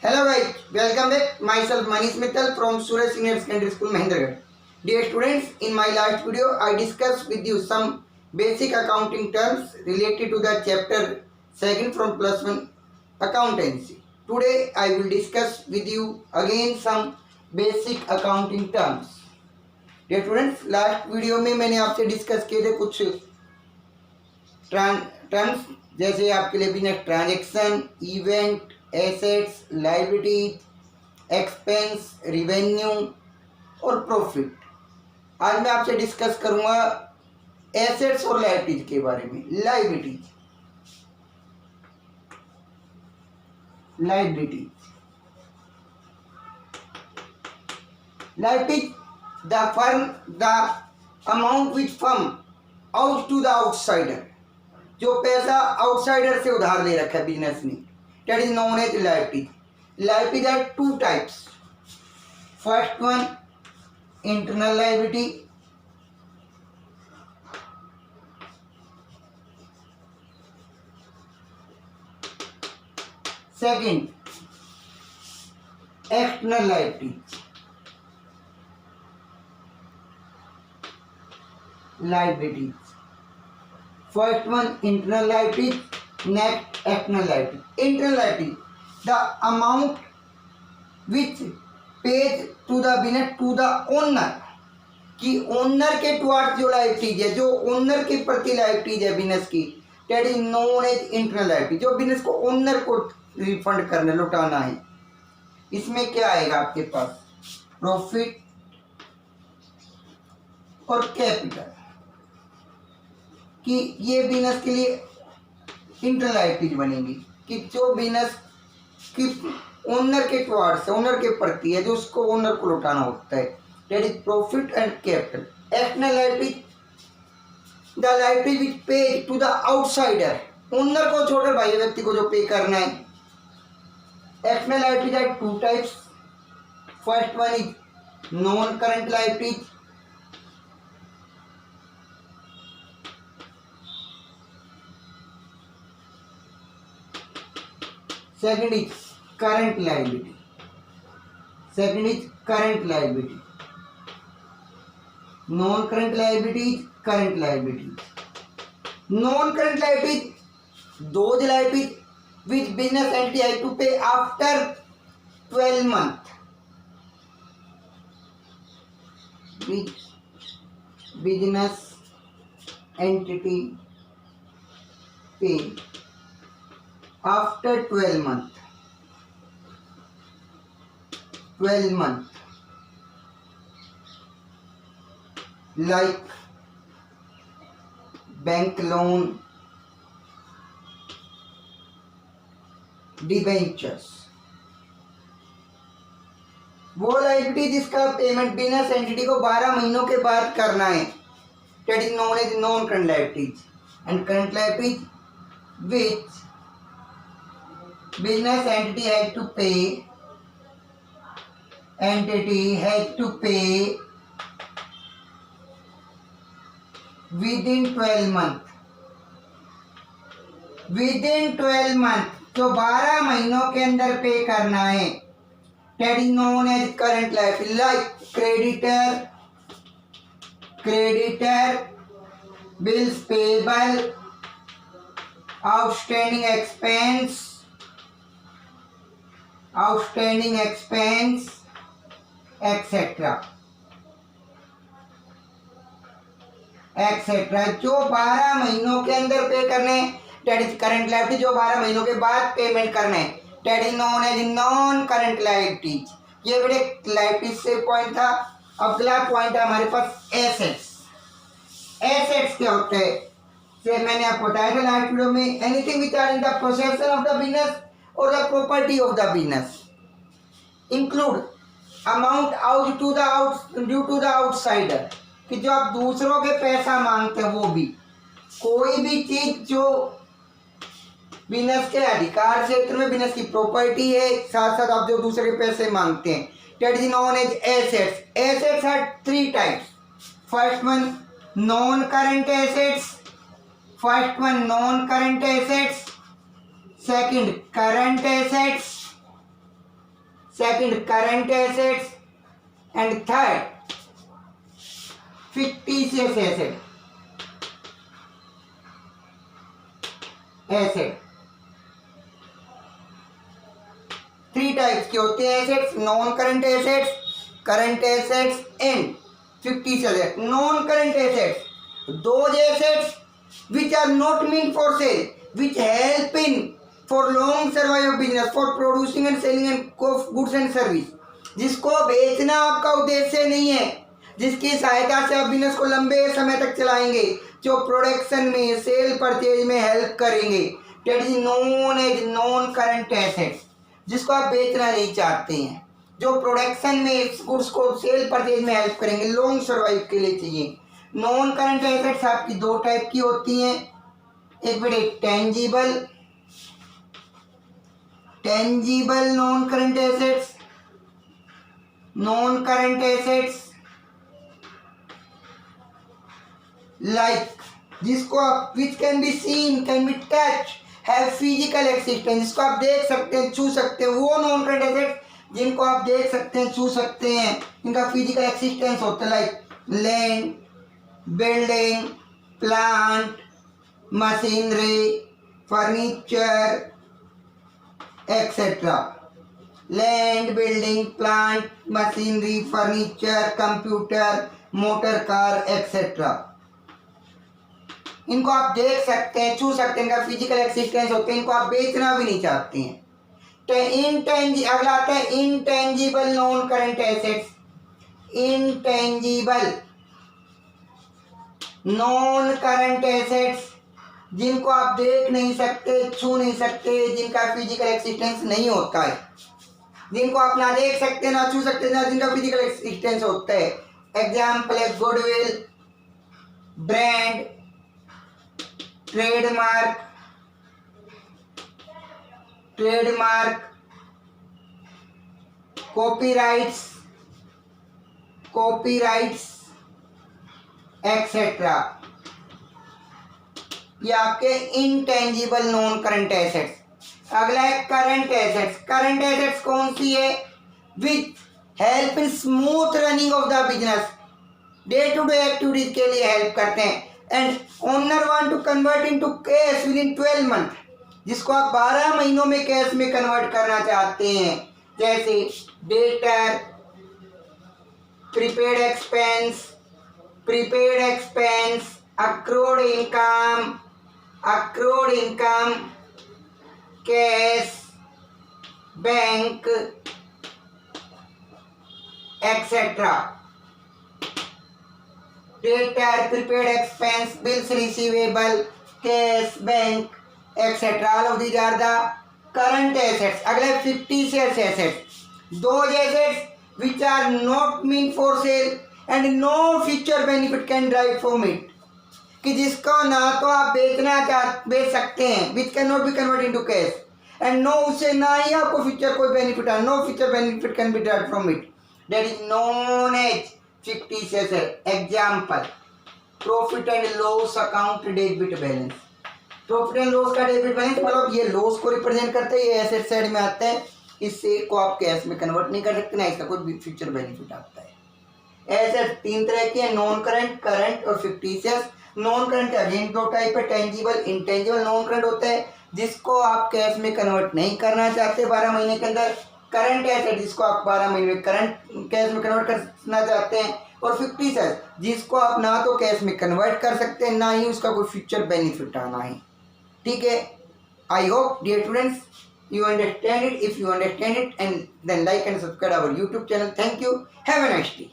Hello guys, welcome back. Myself Manish Mittal from Suraj Senior Secondary School, Mahendragarh. Dear students, in my last video, I discussed with you some basic accounting terms related to the chapter 2 from plus 1 accountancy. Today, I will discuss with you again some basic accounting terms. Dear students, last video में मैंने आपसे discuss किए थे कुछ terms, जैसे आपके लिए business transaction, event, assets, liability, expense, revenue और प्रॉफिट। आज मैं आपसे डिस्कस करूंगा एसेट्स और लायबिलिटीज के बारे में। Liabilities the firm the amount which firm out to the outsider, जो पैसा आउटसाइडर से उधार ले रखा है बिजनेस ने, that is known as liability. Liability are two types. First one, internal liability. Second, external liability. First one, internal liability. Next, external liability. Internal liability, the amount which pays to the business to the owner, कि owner के towards जो liabilities है, जो owner के प्रति liabilities है business की, that is known as internal liability, जो बिजनेस को ओनर को रिफंड करना, लौटाना है। इसमें क्या आएगा आपके पास? प्रॉफिट और कैपिटल, कि ये बिजनेस के लिए इंटरनल लायबिलिटीज बनेगी, कि जो बिजनेस की ओनर के टुवर्ड्स, ओनर के प्रति है, जो उसको ओनर को लौटाना होता है, that is profit and capital. External liability, the liability which pay to the outsider, owner को छोड़कर बाह्य व्यक्ति को जो पे करना है। External liability are two types. First one is non current liability, second is current liability. Non current liability is current liability. Non current liability, those liabilities which business entity has to pay after 12 months, which business entity pay after 12 months, like bank loan, debentures, वो liability जिसका payment business entity को 12 महीनों के बाद करना है, that is known as non current liabilities. And current liabilities which business entity has to pay within 12 months, जो 12 महीनों के अंदर पे करना है, that is known as current liability. Like creditor, bills payable, outstanding expense, etcetera, जो 12 महीनों के अंदर पे करने, डेट इज करंट लायबिलिटी। जो 12 महीनों के बाद पेमेंट करने, debt is known as non current liability. ये बड़े लायबिलिटी से पॉइंट था। अगला पॉइंट है हमारे पास एसेट्स। एसेट्स क्या होते हैं? से मैंने आपको बताया था लास्ट वीडियो में, anything which are in the possession of the business or the property of the business, include amount out to the due to the outsider, कि जो आप दूसरों के पैसा मांगते हैं, वो भी कोई भी चीज जो बिजनेस के अधिकार क्षेत्र में बिजनेस की प्रॉपर्टी है, साथ साथ आप जो दूसरे पैसे मांगते हैं, that is known as assets. Assets are three types. First one, non current assets. Second, current assets. second current assets, and third fictitious asset. Three types के होते हैं assets, non current assets, current assets and fictitious assets. Non current assets, those assets which are not meant for sale, which help in for long survival of business, for producing and selling and of goods and service. जिसको बेचना आपका उद्देश्य नहीं है, जिसकी सहायता से आप बिजनेस को लंबे समय तक चलाएंगे, जो प्रोडक्शन में, सेल परचेज में हेल्प करेंगे, that is known as non current assets. जिसको आप बेचना नहीं चाहते हैं, जो प्रोडक्शन में गुड्स को सेल परचेज में हेल्प करेंगे, लॉन्ग सर्वाइव के लिए चाहिए. नॉन करंट एसेट्स आपकी दो टाइप की होती हैं. एक बेटे tangible non current assets. Non current assets like जिसको आप which can be seen, can be touch, have physical existence, जिसको आप देख सकते हैं, छू सकते हैं, वो नॉन करंट एसेट्स जिनको आप देख सकते हैं, छू सकते हैं, इनका फिजिकल एक्सिस्टेंस होता है. Like land, building, plant, machinery, furniture etcetera. Land, building, plant, machinery, furniture, computer, motor car etcetera. इनको आप देख सकते हैं, छू सकते हैं, इनका फिजिकल एक्सिस्टेंस होते हैं, इनको आप बेचना भी नहीं चाहते हैं. अगला आता है intangible non current assets. Intangible non current assets जिनको आप देख नहीं सकते, छू नहीं सकते, जिनका फिजिकल एक्सिस्टेंस नहीं होता है, जिनको आप ना देख सकते, ना छू सकते, ना जिनका फिजिकल एक्सिस्टेंस होता है. एग्जाम्पल है goodwill, brand, trademark, copyrights etcetera. ये आपके इंटेंजिबल नॉन करंट एसेट्स. अगला है करंट एसेट्स. करंट एसेट्स कौन सी है? Which help in smooth running of the business, day to day activities के लिए हेल्प करते हैं. And owner want to convert into cash within 12 month, जिसको आप 12 महीनों में कैश में कन्वर्ट करना चाहते हैं. जैसे debtor, prepaid expense, accrued income, cash, bank etcetera. Debtor, prepaid expense, bills receivable, cash, bank etcetera. All of these are the current assets. अगले fictitious assets, those assets which are not meant for sale and no future benefit can derive from it. कि जिसको ना तो आप बेच सकते हैं, which cannot be converted into cash, and no उससे ना ही आपको फ्यूचर कोई बेनिफिट है, no future benefit can be derived from it. That is known as fictitious asset. Example, profit and loss account, debit balance. Profit and loss का debit balance मतलब ये loss को represent करते हैं, ये एसेट साइड में आता है, इससे को आप कैश में कन्वर्ट नहीं कर सकते, ना इसका कोई फ्यूचर बेनिफिट आता है. एसेट तीन तरह के हैं, नॉन करंट, करंट और फिक्टिशियस. नॉन करंट अगेन दो टाइप है, टेंजिबल, इंटेंजिबल. नॉन करंट होता है जिसको आप कैश में कन्वर्ट नहीं करना चाहते 12 महीने के अंदर. करंट एसेट जिसको आप 12 महीने में करंट कैश में कन्वर्ट करना चाहते हैं. और फिक्टिशियस जिसको आप ना तो कैश में कन्वर्ट कर सकते हैं, ना ही उसका कोई फ्यूचर बेनिफिट आना है. ठीक है. I hope dear students you understand it. If you understand it, and then like and subscribe our YouTube channel. Thank you. Have a nice day.